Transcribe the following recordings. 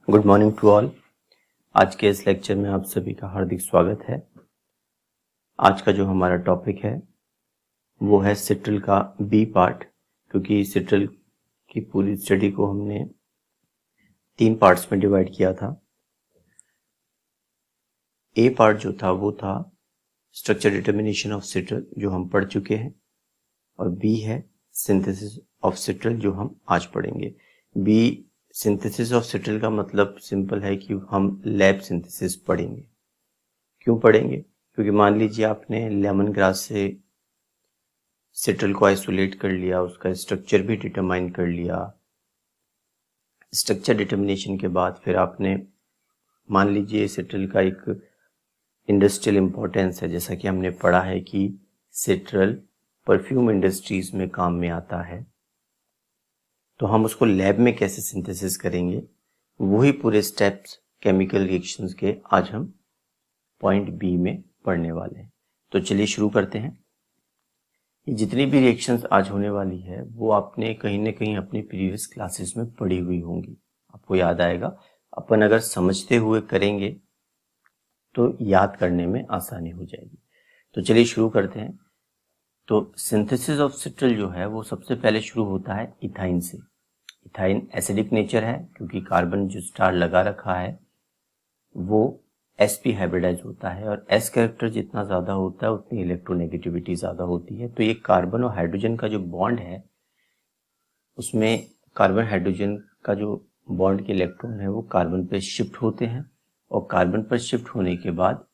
Good morning to all. आज के इस लेक्चर में आप सभी का हार्दिक स्वागत है। आज का जो हमारा टॉपिक है वो है सिट्रल का बी पार्ट, क्योंकि सिट्रल की पूरी स्टडी को हमने 3 पार्ट्स में डिवाइड किया था। ए पार्ट जो था वो था स्ट्रक्चर डिटर्मिनेशन ऑफ सिट्रल, जो हम पढ़ चुके हैं, और बी है सिंथेसिस ऑफ सिट्रल, जो हम आज पढ़ेंगे। बी सिंथेसिस ऑफ सिट्रल का मतलब सिंपल है कि हम लैब सिंथेसिस पढ़ेंगे। क्यों पढ़ेंगे? क्योंकि मान लीजिए आपने लेमन ग्रास से सिट्रल को आइसोलेट कर लिया, उसका स्ट्रक्चर भी डिटरमाइन कर लिया। स्ट्रक्चर डिटर्मिनेशन के बाद फिर आपने मान लीजिए सिट्रल का एक इंडस्ट्रियल इंपॉर्टेंस है, जैसा कि हमने पढ़ा है कि सिट्रल परफ्यूम इंडस्ट्रीज में काम में आता है, तो हम उसको लैब में कैसे सिंथेसिस करेंगे, वही पूरे स्टेप्स केमिकल रिएक्शंस के आज हम पॉइंट बी में पढ़ने वाले हैं। तो चलिए शुरू करते हैं। ये जितनी भी रिएक्शंस आज होने वाली है वो आपने कहीं ना कहीं अपनी प्रीवियस क्लासेस में पढ़ी हुई होंगी, आपको याद आएगा। अपन अगर समझते हुए करेंगे तो याद करने में आसानी हो जाएगी। तो चलिए शुरू करते हैं। तो सिंथेसिस ऑफ सिट्रल जो है वो सबसे पहले शुरू होता है इथाइन से। इथाइन एसिडिक नेचर है, क्योंकि कार्बन जो स्टार लगा रखा है वो sp हाइब्रिडाइज होता है, और s कैरेक्टर जितना ज्यादा होता है उतनी इलेक्ट्रोनेगेटिविटी ज्यादा होती है। तो ये कार्बन और हाइड्रोजन का जो बॉन्ड है उसमें कार्बन हाइड्रोजन का जो बॉन्ड के इलेक्ट्रॉन है वो कार्बन पे शिफ्ट होते हैं, और कार्बन पर शिफ्ट होने के बाद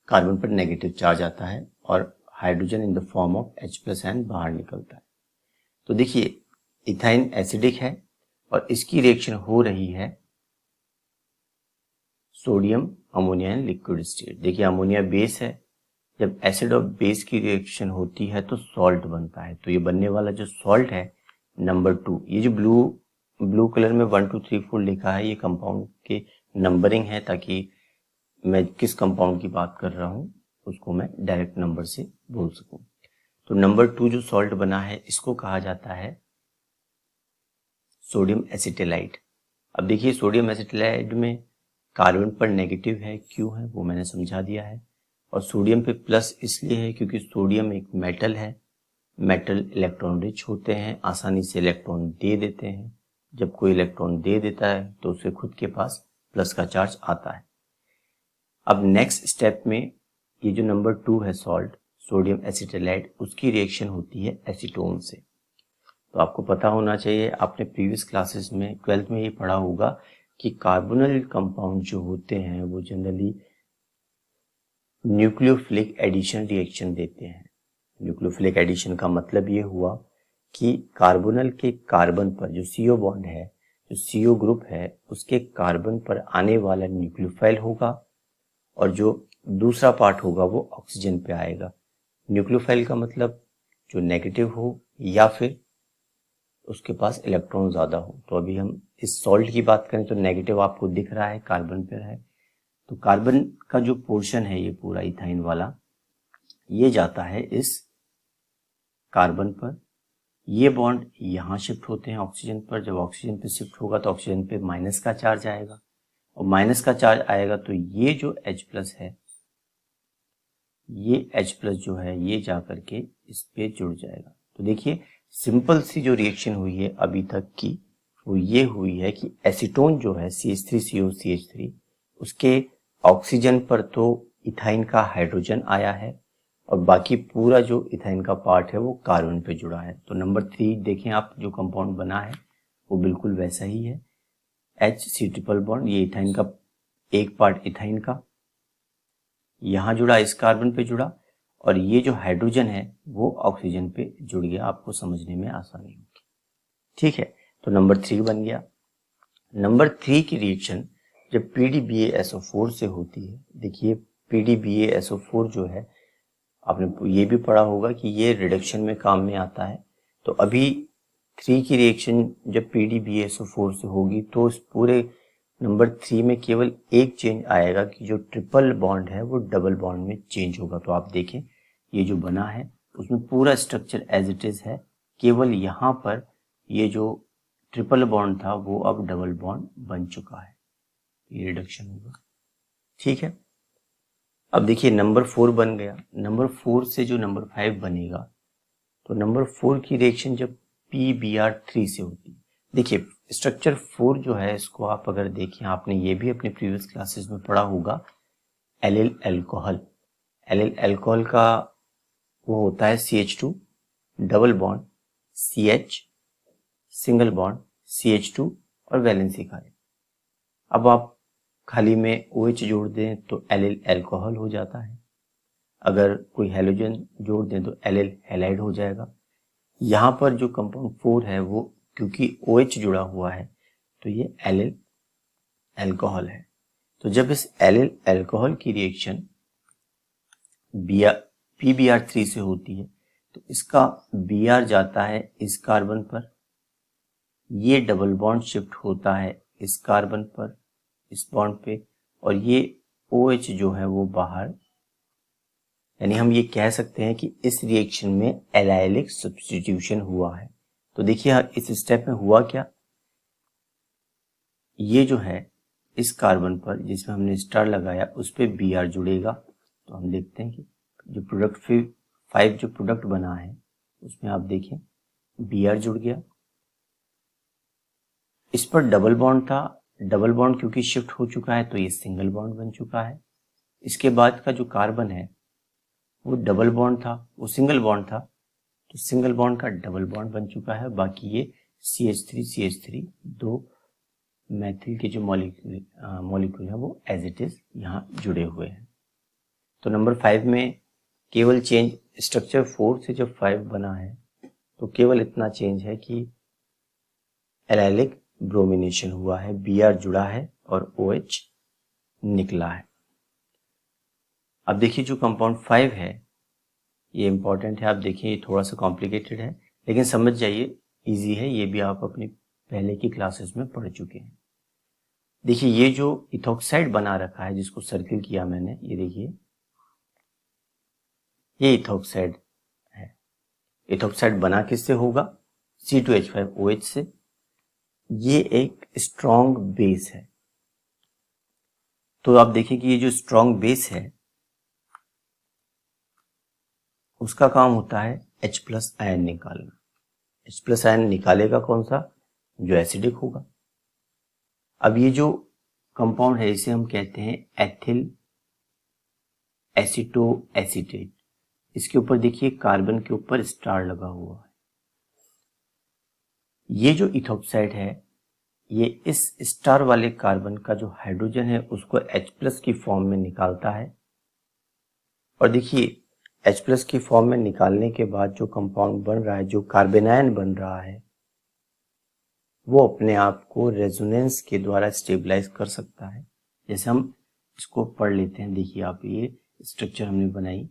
कार्बन पर नेगेटिव चार्ज आता है और hydrogen in the form of H+N बाहर निकलता है। तो देखिए इथाइन एसिडिक है और इसकी रिएक्शन हो रही है sodium ammonia in liquid state. देखिए अमोनिया बेस है, जब एसिड और बेस की रिएक्शन होती है तो सॉल्ट बनता है। तो ये बनने वाला जो सॉल्ट है नंबर 2, ये जो ब्लू कलर में 1 2 3 4 लिखा है, ये कंपाउंड के नंबरिंग है, ताकि मैं किस कंपाउंड की बात कर रहा हूं उसको मैं डायरेक्ट नंबर से बोल सकूं। तो नंबर 2 जो सॉल्ट बना है इसको कहा जाता है सोडियम एसिटेलाइट। अब देखिए सोडियम एसिटेलाइट में कार्बन पर नेगेटिव है, क्यों है वो मैंने समझा दिया है, और सोडियम पे प्लस इसलिए है क्योंकि सोडियम एक मेटल है। मेटल इलेक्ट्रॉन रिच होते हैं, आसानी से इलेक्ट्रॉन दे देते हैं। जब कोई इलेक्ट्रॉन दे देता है तो उसे खुद के पास प्लस का चार्ज आता है। अब नेक्स्ट स्टेप में ये जो नंबर 2 है सॉल्ट सोडियम एसिटेलाइट, उसकी रिएक्शन होती है एसीटोन से। तो आपको पता होना चाहिए, आपने प्रीवियस क्लासेस में 12th में ये पढ़ा होगा कि कार्बोनिल कंपाउंड जो होते हैं वो जनरली न्यूक्लियोफिलिक एडिशन रिएक्शन देते हैं। न्यूक्लियोफिलिक एडिशन का मतलब ये हुआ कि कार्बोनिल के कार्बन पर जो CO बॉन्ड है, जो CO ग्रुप है, उसके कार्बन पर आने वाला न्यूक्लियोफाइल होगा और जो दूसरा पार्ट होगा वो ऑक्सीजन पे आएगा। न्यूक्लियोफाइल का मतलब जो नेगेटिव हो या फिर उसके पास इलेक्ट्रॉन ज्यादा हो। तो अभी हम इस सॉल्ट की बात करें तो नेगेटिव आपको दिख रहा है, कार्बन पे है। तो कार्बन का जो पोर्शन है ये पूरा इथाइन वाला, ये जाता है इस कार्बन पर। ये बॉन्ड यहां शिफ्ट होते हैं ऑक्सीजन पर। जब ऑक्सीजन पे शिफ्ट होगा तो ऑक्सीजन पे माइनस का चार्ज आएगा, और माइनस का चार्ज आएगा तो ये जो H+ है, ये H+ जो है ये जा करके इस पे जुड़ जाएगा। तो देखिए सिंपल सी जो रिएक्शन हुई है अभी तक की वो ये हुई है कि एसीटोन जो है CH3COCH3, उसके ऑक्सीजन पर तो इथाइन का हाइड्रोजन आया है और बाकी पूरा जो इथाइन का पार्ट है वो कार्बन पे जुड़ा है। तो नंबर 3 देखें आप, जो कंपाउंड बना है वो बिल्कुल वैसा ही है। HC ट्रिपल बॉन्ड, ये इथाइन का एक पार्ट इथाइन का यहां जुड़ा, इस कार्बन पे जुड़ा, और ये जो हाइड्रोजन है वो ऑक्सीजन पे जुड़ गया। आपको समझने में आसानी होगी, ठीक है। तो नंबर 3 बन गया। नंबर 3 की रिएक्शन जब PDBaSO4 से होती है। देखिए PDBaSO4 जो है आपने ये भी पढ़ा होगा कि ये रिडक्शन में काम में आता है। तो अभी 3 की रिएक्शन जब PDBaSO4 से होगी तो इस पूरे नंबर 3 में केवल एक चेंज आएगा कि जो ट्रिपल बॉन्ड है वो डबल बॉन्ड में चेंज होगा। तो आप देखें ये जो बना है उसमें पूरा स्ट्रक्चर एज इट इज है, केवल यहाँ पर ये जो ट्रिपल बॉन्ड था वो अब डबल बॉन्ड बन चुका है, ये रिडक्शन होगा। ठीक है, अब देखिए नंबर 4 बन गया। नंबर 4 से जो नंबर 5 बनेगा, तो नंबर 4 की रिएक्शन जब PBr3 से होती है। देखिए स्ट्रक्चर 4 जो है, इसको आप अगर देखें, आपने ये भी अपने प्रीवियस क्लासेस में पढ़ा होगा, एलिल अल्कोहल। एलिल अल्कोहल का वो होता है CH2 double bond CH single bond CH2 और वैलेंसी का। अब आप खाली में OH जोड़ दें तो एलिल अल्कोहल हो जाता है, अगर कोई हैलोजन जोड़ दें तो एलिल हैलाइड हो जाएगा। यहाँ पर जो कंपाउंड 4 है वो क्योंकि OH जुड़ा हुआ है तो ये एलिल अल्कोहल है। तो जब इस एलिल अल्कोहल की रिएक्शन PBr3 से होती है तो इसका Br जाता है इस कार्बन पर, ये डबल बॉन्ड शिफ्ट होता है इस कार्बन पर, इस बॉन्ड पे, और ये OH जो है वो बाहर, यानी हम ये कह सकते हैं कि इस रिएक्शन में एलाइलिक सब्स्टिट्यूशन हुआ है। तो देखिए इस स्टेप में हुआ क्या, ये जो है इस कार्बन पर जिसमें हमने स्टार लगाया उस पे Br जुड़ेगा। तो हम देखते हैं कि जो प्रोडक्ट 5 जो प्रोडक्ट बना है उसमें आप देखें Br जुड़ गया। इस पर डबल बॉन्ड था, डबल बॉन्ड क्योंकि शिफ्ट हो चुका है तो ये सिंगल बॉन्ड बन चुका है। इसके बाद का जो कार्बन है वो डबल बॉन्ड था, वो सिंगल बॉन्ड था, तो सिंगल बॉन्ड का डबल बॉन्ड बन चुका है। बाकी ये CH3 दो मैथिल के जो मॉलिक्यूल है वो एज इट इज यहाँ जुड़े हुए हैं। तो नंबर 5 में केवल चेंज, स्ट्रक्चर 4 से जब 5 बना है तो केवल इतना चेंज है कि एलाइलिक ब्रोमिनेशन हुआ है, Br जुड़ा है और OH निकला है। अब देखिए जो कंपाउंड 5 है ये इंपॉर्टेंट है। आप देखिए ये थोड़ा सा कॉम्प्लिकेटेड है लेकिन समझ जाइए इजी है, ये भी आप अपनी पहले की क्लासेस में पढ़ चुके हैं। देखिए ये जो इथोक्साइड बना रखा है जिसको सर्किल किया मैंने, ये देखिए ये इथोक्साइड है। इथोक्साइड बना किससे होगा, C2H5OH से। ये एक स्ट्रॉन्ग बेस है, तो आप देखिए कि ये जो स्ट्रॉन्ग बेस है उसका काम होता है H+ आयन निकालना। H+ आयन निकालेगा कौन सा, जो एसिडिक होगा। अब ये जो कंपाउंड है इसे हम कहते हैं एथिल एसीटोएसीटेट। इसके ऊपर देखिए कार्बन के ऊपर स्टार लगा हुआ है। ये जो इथोक्साइड है ये इस स्टार वाले कार्बन का जो हाइड्रोजन है उसको H+ की फॉर्म में निकालता है, और देखिए H+ की फॉर्म में निकालने के बाद जो कंपाउंड बन रहा है, जो कार्बेनायन बन रहा है, वो अपने आप को रेजोनेंस के द्वारा स्टेबलाइज कर सकता है। जैसे हम इसको पढ़ लेते हैं, देखिए आप ये स्ट्रक्चर हमने बनाई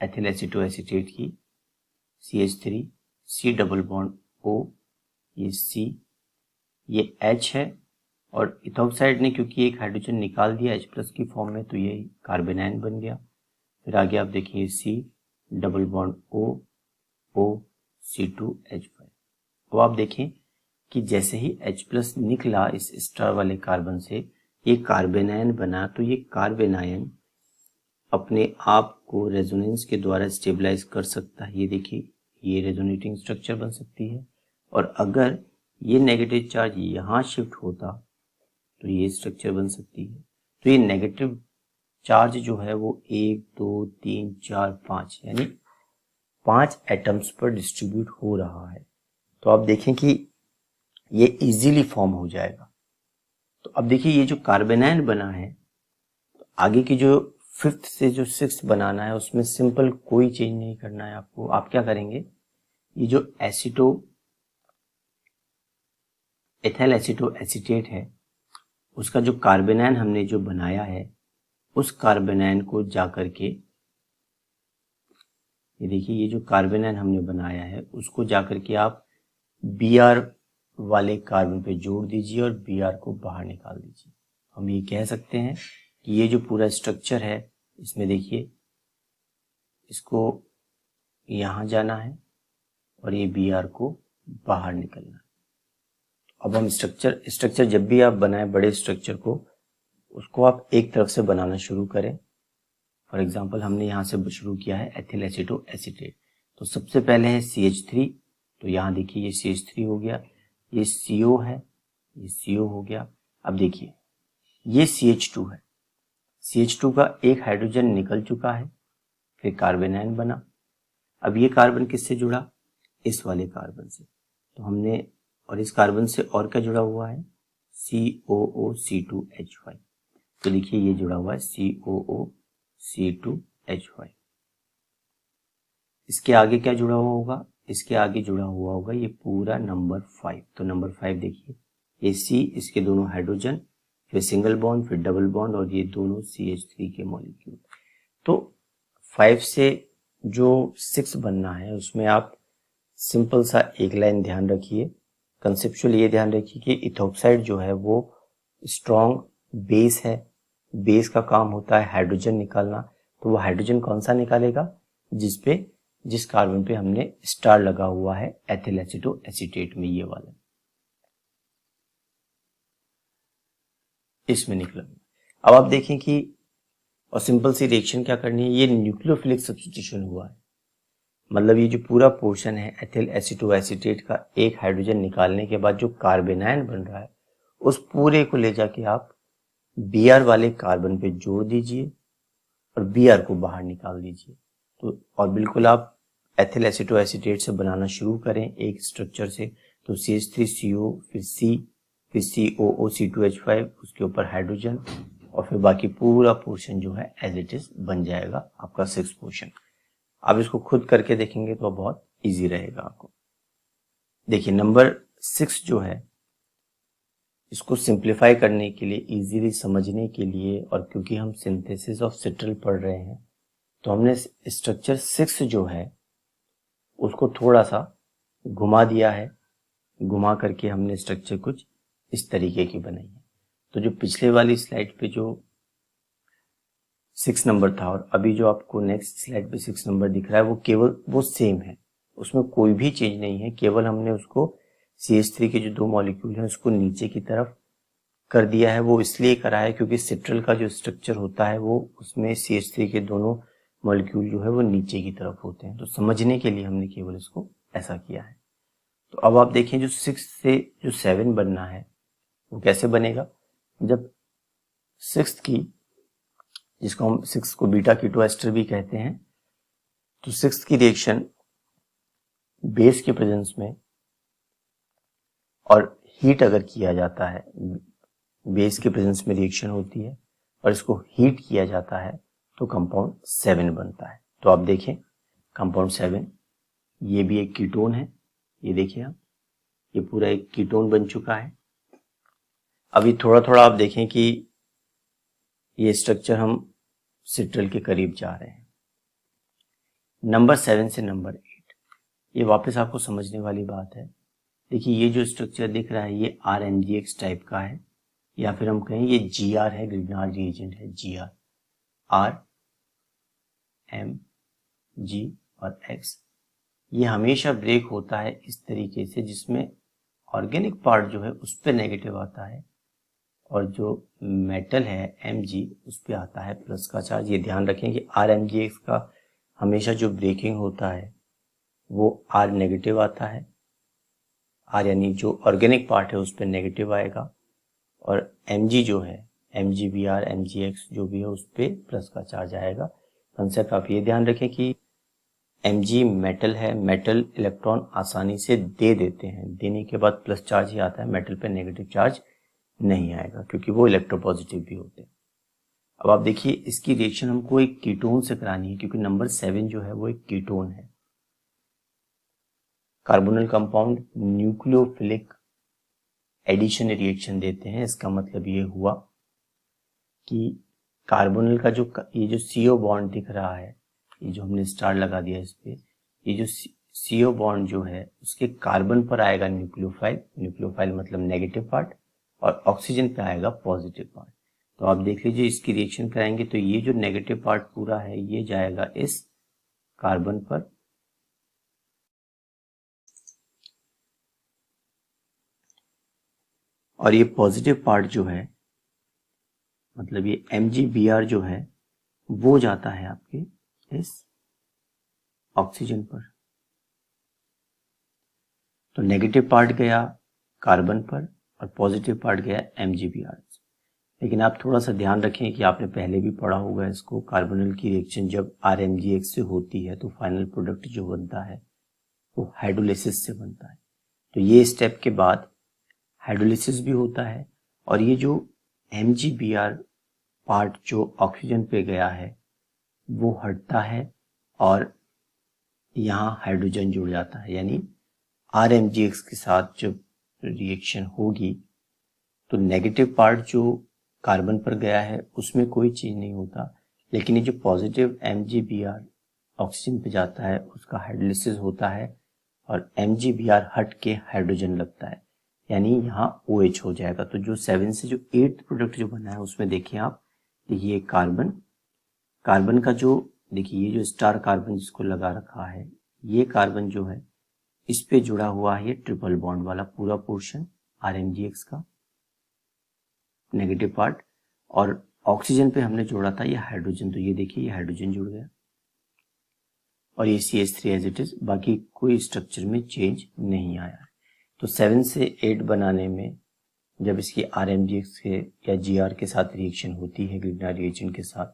एथिल एसीटोएसीटेट की, CH3 C double bond O, ये C, ये H है, और इथोक्साइड ने क्योंकि एक हाइड्रोजन निकाल दिया H+ की फॉर्म में तो ये कार्बेनायन बन गया। फिर आगे आप देखिए C double bond O O C2H5। अब आप देखें कि जैसे ही H+ निकला इस स्टार वाले कार्बन से, ये कार्बेनायन बना, तो ये कार्बेनायन अपने आप को रेजोनेंस के द्वारा स्टेबलाइज कर सकता है। ये देखिए ये रेजोनेटिंग स्ट्रक्चर बन सकती है, और अगर ये नेगेटिव चार्ज यहाँ शिफ्ट होता तो ये स्ट्रक्चर बन सकती है। तो ये नेगेटिव चार्ज जो है वो 1 2 3 4 5 यानी 5 एटम्स पर डिस्ट्रीब्यूट हो रहा है। तो आप देखें कि ये इजीली फॉर्म हो जाएगा। तो अब देखिए ये जो कार्बेनायन बना है, तो आगे की जो 5th से जो 6th बनाना है उसमें सिंपल कोई चेंज नहीं करना है आपको। आप क्या करेंगे, ये जो एथिल एसीटोएसीटेट है उसका जो कार्बेनायन हमने जो बनाया है उस कार्बेनायन को जाकर के, ये देखिए ये जो कार्बेनायन हमने बनाया है उसको जाकर के आप Br वाले कार्बन पे जोड़ दीजिए और Br को बाहर निकाल दीजिए। हम ये कह सकते हैं कि ये जो पूरा स्ट्रक्चर है इसमें देखिए इसको यहाँ जाना है और ये Br को बाहर निकलना है। अब हम स्ट्रक्चर जब भी आप बनाए बड़े स्ट्रक्चर को, उसको आप एक तरफ से बनाना शुरू करें। फॉर एग्जांपल हमने यहाँ से शुरू किया है एथिल एसीटो एसीटेट, तो सबसे पहले है CH3, तो यहाँ देखिए ये CH3 हो गया, ये CO है, ये CO हो गया। अब देखिए ये CH2 है, CH2 का एक हाइड्रोजन निकल चुका है, फिर कार्बेनाइन बना। अब ये कार्बन किससे जुड़ा, इस वाले कार्बन से, तो हमने, और इस कार्बन से और क्या जुड़ा हुआ है, COOC2H5, तो देखिए ये जुड़ा हुआ है COOC2H5। इसके आगे क्या जुड़ा हुआ होगा, इसके आगे जुड़ा हुआ होगा ये पूरा नंबर 5, तो नंबर 5 देखिए ये C, इसके दोनों हाइड्रोजन, फिर सिंगल बॉन्ड, फिर डबल बॉन्ड, और ये दोनों CH3 के मॉलिक्यूल। तो 5 से जो 6 बनना है उसमें आप सिंपल सा एक लाइन ध्यान रखिए, कंसेप्चुअल ये ध्यान रखिए कि इथोक्साइड जो है वो स्ट्रॉन्ग बेस है, बेस का काम होता है हाइड्रोजन निकालना, तो वो हाइड्रोजन कौन सा निकालेगा, जिस कार्बन पे हमने स्टार लगा हुआ है एथिल एसीटो एसीटेट में, ये वाला इसमें निकला। अब आप देखें कि, और सिंपल सी रिएक्शन क्या करनी है, ये न्यूक्लियोफिलिक सब्स्टिट्यूशन हुआ है, मतलब ये जो पूरा पोर्शन है एथिल एसीटो एसीटेट का, एक हाइड्रोजन निकालने के बाद जो कार्बेनाइन बन रहा है उस पूरे को ले जाके आप Br वाले कार्बन पे जोड़ दीजिए और Br को बाहर निकाल दीजिए। तो और बिल्कुल आप एथिल एसीटो एसीटेट से बनाना शुरू करें एक स्ट्रक्चर से, तो CH3CO, फिर C, फिर COOC2H5, उसके ऊपर हाइड्रोजन, और फिर बाकी पूरा पोर्शन जो है एज इट इज बन जाएगा आपका 6 पोर्शन। आप इसको खुद करके देखेंगे तो बहुत इजी रहेगा आपको। देखिए नंबर 6 जो है, इसको सिंप्लीफाई करने के लिए, इजीली समझने के लिए, और क्योंकि हम सिंथेसिस ऑफ सिट्रल पढ़ रहे हैं, तो हमने स्ट्रक्चर 6 जो है उसको थोड़ा सा घुमा दिया है, घुमा करके हमने स्ट्रक्चर कुछ इस तरीके की बनाई है। तो जो पिछले वाली स्लाइड पे जो 6 नंबर था और अभी जो आपको नेक्स्ट स्लाइड पे 6 नंबर दिख रहा है, वो केवल वो सेम है, उसमें कोई भी चेंज नहीं है, केवल हमने उसको CH3 के जो 2 मॉलिक्यूल हैं उसको नीचे की तरफ कर दिया है। वो इसलिए करा है क्योंकि सिट्रल का जो स्ट्रक्चर होता है वो, उसमें CH3 के दोनों मॉलिक्यूल जो है वो नीचे की तरफ होते हैं, तो समझने के लिए हमने केवल इसको ऐसा किया है। तो अब आप देखें जो 6 से जो 7 बनना है वो कैसे बनेगा, जब 6 की, जिसको हम 6 को बीटा कीटो एस्टर भी कहते हैं, तो 6 की रिएक्शन बेस के प्रेजेंस में और हीट अगर किया जाता है, बेस के प्रेजेंस में रिएक्शन होती है और इसको हीट किया जाता है तो कंपाउंड 7 बनता है। तो आप देखें कंपाउंड 7, ये भी एक कीटोन है, ये देखिए आप, ये पूरा एक कीटोन बन चुका है। अभी थोड़ा थोड़ा आप देखें कि ये स्ट्रक्चर हम सिट्रल के करीब जा रहे हैं। नंबर 7 से नंबर 8, ये वापस आपको समझने वाली बात है। देखिए ये जो स्ट्रक्चर दिख रहा है ये RMGX टाइप का है, या फिर हम कहें ये GR है, ग्रिग्नार्ड रिएजेंट है, GR, R, M, G और X। ये हमेशा ब्रेक होता है इस तरीके से जिसमें ऑर्गेनिक पार्ट जो है उस पर नेगेटिव आता है और जो मेटल है Mg उस पर आता है प्लस का चार्ज। ये ध्यान रखें कि RMGX का हमेशा जो ब्रेकिंग होता है वो R नेगेटिव आता है, R यानी जो ऑर्गेनिक पार्ट है उस पर नेगेटिव आएगा, और Mg जो है, MgBr, MgX जो भी है उस पर प्लस का चार्ज आएगा। कंसेप्ट आप ये ध्यान रखें कि Mg मेटल है, मेटल इलेक्ट्रॉन आसानी से दे देते हैं, देने के बाद प्लस चार्ज ही आता है, मेटल पे नेगेटिव चार्ज नहीं आएगा क्योंकि वो इलेक्ट्रोपॉजिटिव भी होते हैं। अब आप देखिए इसकी रिएक्शन हमको एक कीटोन से करानी है क्योंकि नंबर 7 जो है वो एक कीटोन है। Carbonyl compound nucleophilic addition reaction देते हैं, इसका मतलब ये हुआ कि कार्बोनल का जो ये जो CO बॉन्ड दिख रहा है, ये जो हमने स्टार लगा दिया इस पे, ये जो CO बॉन्ड जो है उसके कार्बन पर आएगा न्यूक्लियोफाइल, न्यूक्लियोफाइल मतलब नेगेटिव पार्ट, और ऑक्सीजन पे आएगा पॉजिटिव पार्ट। तो आप देख लीजिए इसकी रिएक्शन कराएंगे तो ये जो नेगेटिव पार्ट पूरा है ये जाएगा इस कार्बन पर, और ये पॉजिटिव पार्ट जो है, मतलब ये MgBr जो है वो जाता है आपके इस ऑक्सीजन पर। तो नेगेटिव पार्ट गया कार्बन पर और पॉजिटिव पार्ट गया MgBr। लेकिन आप थोड़ा सा ध्यान रखें कि आपने पहले भी पढ़ा होगा इसको, कार्बोनिल की रिएक्शन जब RMgX से होती है तो फाइनल प्रोडक्ट जो बनता है वो हाइड्रोलिसिस से बनता है। तो ये स्टेप के बाद हाइड्रोलिसिस भी होता है और ये जो MgBr पार्ट जो ऑक्सीजन पे गया है वो हटता है और यहाँ हाइड्रोजन जुड़ जाता है। यानी RMgX के साथ जब रिएक्शन होगी तो नेगेटिव पार्ट जो कार्बन पर गया है उसमें कोई चीज नहीं होता, लेकिन ये जो पॉजिटिव MgBr ऑक्सीजन पे जाता है उसका हाइड्रोलिसिस होता है और MgBr हट के हाइड्रोजन लगता है, यानी यहाँ OH हो जाएगा। तो जो 7 से जो 8th प्रोडक्ट जो बना है उसमें देखिए आप, ये कार्बन का जो देखिए ये जो स्टार कार्बन जिसको लगा रखा है, ये कार्बन जो है इस पे जुड़ा हुआ है ये ट्रिपल बॉन्ड वाला पूरा पोर्शन RMgX का नेगेटिव पार्ट, और ऑक्सीजन पे हमने जोड़ा था ये हाइड्रोजन। तो ये देखिए ये हाइड्रोजन जुड़ गया और ये CH3 एज इट इज, बाकी कोई स्ट्रक्चर में चेंज नहीं आया है। तो 7 से 8 बनाने में जब इसकी RMgX के या GR के साथ रिएक्शन होती है ग्रिग्नार्ड रिएजेंट के साथ,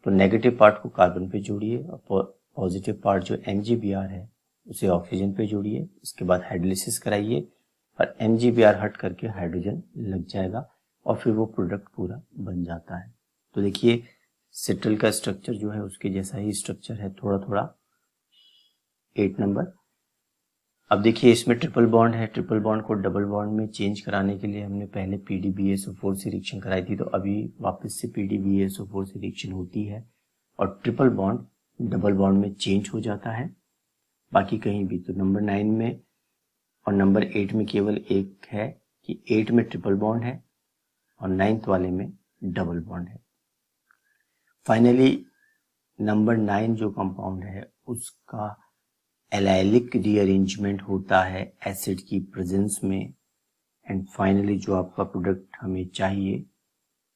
तो नेगेटिव पार्ट को कार्बन पे जोड़िए और पॉजिटिव पार्ट जो MgBr है उसे ऑक्सीजन पे जोड़िए, इसके बाद हाइड्रोलिसिस कराइए और MgBr हट करके हाइड्रोजन लग जाएगा और फिर वो प्रोडक्ट पूरा बन जाता है। तो देखिए सिट्रल का स्ट्रक्चर जो है उसके जैसा ही स्ट्रक्चर है थोड़ा थोड़ा 8 नंबर। अब देखिए इसमें ट्रिपल बॉन्ड है, ट्रिपल बॉन्ड को डबल बॉन्ड में चेंज कराने के लिए हमने पहले PDBSO4 से रिएक्शन कराई थी, तो अभी वापस से PDBSO4 से रिएक्शन होती है और ट्रिपल बॉन्ड डबल बॉन्ड में चेंज हो जाता है बाकी कहीं भी। तो नंबर 9 में और नंबर 8 में केवल एक है कि 8 में ट्रिपल बॉन्ड है और 9th वाले में डबल बॉन्ड है। फाइनली नंबर 9 जो कंपाउंड है उसका एलाइलिक रीअरेंजमेंट होता है एसिड की प्रेजेंस में, एंड फाइनली जो आपका प्रोडक्ट हमें चाहिए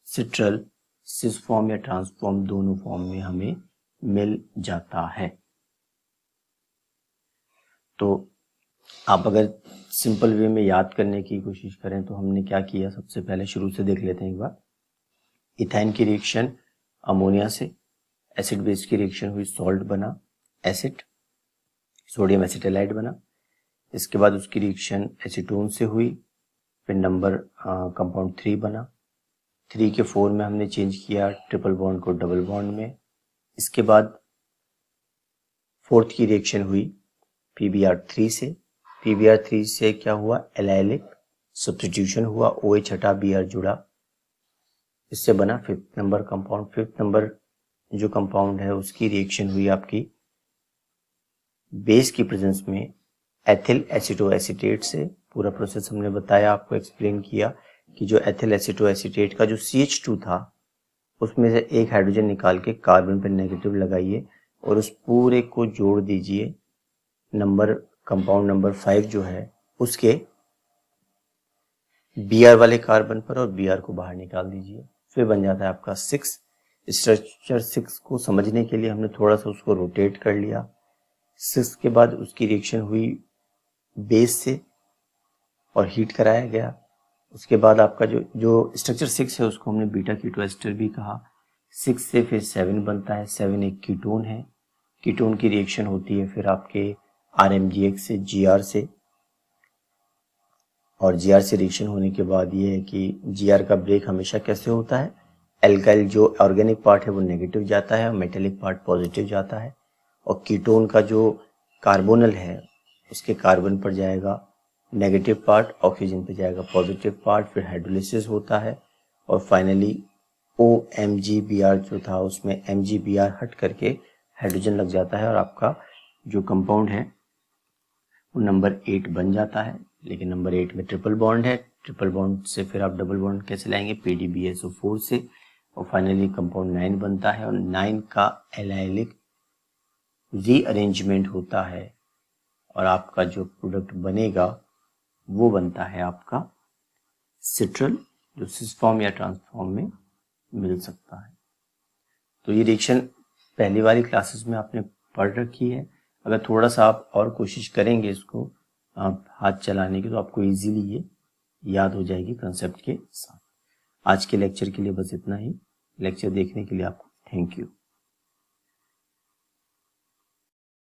सिट्रल सिस फॉर्म या ट्रांसफॉर्म दोनों फॉर्म में हमें मिल जाता है। तो आप अगर सिंपल वे में याद करने की कोशिश करें तो हमने क्या किया, सबसे पहले शुरू से देख लेते हैं एक बार। इथाइन की रिएक्शन अमोनिया से, एसिड बेस की रिएक्शन हुई, सॉल्ट बना एसिड, सोडियम एसिटाइलाइड बना। इसके बाद उसकी रिएक्शन एसीटोन से हुई, फिर नंबर कंपाउंड 3 बना। 3 के 4 में हमने चेंज किया ट्रिपल बॉन्ड को डबल बॉन्ड में। इसके बाद 4th की रिएक्शन हुई PBr3 से। PBr3 से क्या हुआ, एलाइलिक सब्स्टिट्यूशन हुआ, OH हटा Br जुड़ा, इससे बना 5th number compound. 5th number जो कंपाउंड है उसकी रिएक्शन हुई आपकी बेस की प्रेजेंस में एथिल एसिटोएसिटेट से। पूरा प्रोसेस हमने बताया, आपको एक्सप्लेन किया कि जो एथिल एसिटोएसिटेट का जो CH2 था उसमें से एक हाइड्रोजन निकाल के कार्बन पर नेगेटिव लगाइए और उस पूरे को जोड़ दीजिए नंबर कंपाउंड नंबर 5 जो है उसके Br वाले कार्बन पर और Br को बाहर निकाल दीजिए, फिर बन जाता है आपका 6। स्ट्रक्चर 6 को समझने के लिए हमने थोड़ा सा उसको रोटेट कर लिया। 6 के बाद उसकी रिएक्शन हुई बेस से और हीट कराया गया। उसके बाद आपका जो स्ट्रक्चर 6 है उसको हमने बीटा कीटो एस्टर भी कहा। 6 से फिर 7 बनता है, 7 एक कीटोन है, कीटोन की रिएक्शन होती है फिर आपके RMgX से GR से, और GR से रिएक्शन होने के बाद ये है कि GR का ब्रेक हमेशा कैसे होता है, एल्काइल जो ऑर्गेनिक पार्ट है वो नेगेटिव जाता है और मेटेलिक पार्ट पॉजिटिव जाता है, और कीटोन का जो कार्बोनल है उसके कार्बन पर जाएगा नेगेटिव पार्ट, ऑक्सीजन पे जाएगा पॉजिटिव पार्ट, फिर हाइड्रोलिसिस होता है और फाइनली OMgBr जो था उसमें MgBr हट करके हाइड्रोजन लग जाता है और आपका जो कंपाउंड है वो नंबर 8 बन जाता है। लेकिन नंबर 8 में ट्रिपल बॉन्ड है, ट्रिपल बॉन्ड से फिर आप डबल बॉन्ड कैसे लाएंगे, PDBSO4 से, और फाइनली कंपाउंड 9 बनता है और 9 का एलाइलिक रीअरेंजमेंट होता है और आपका जो प्रोडक्ट बनेगा वो बनता है आपका सिट्रल जो सिस फॉर्म या ट्रांसफॉर्म में मिल सकता है। तो ये रिएक्शन पहली वाली क्लासेस में आपने पढ़ रखी है। अगर थोड़ा सा आप और कोशिश करेंगे इसको आप हाथ चलाने की तो आपको इजीली ये याद हो जाएगी कंसेप्ट के साथ। आज के लेक्चर के लिए बस इतना ही। लेक्चर देखने के लिए आपको थैंक यू।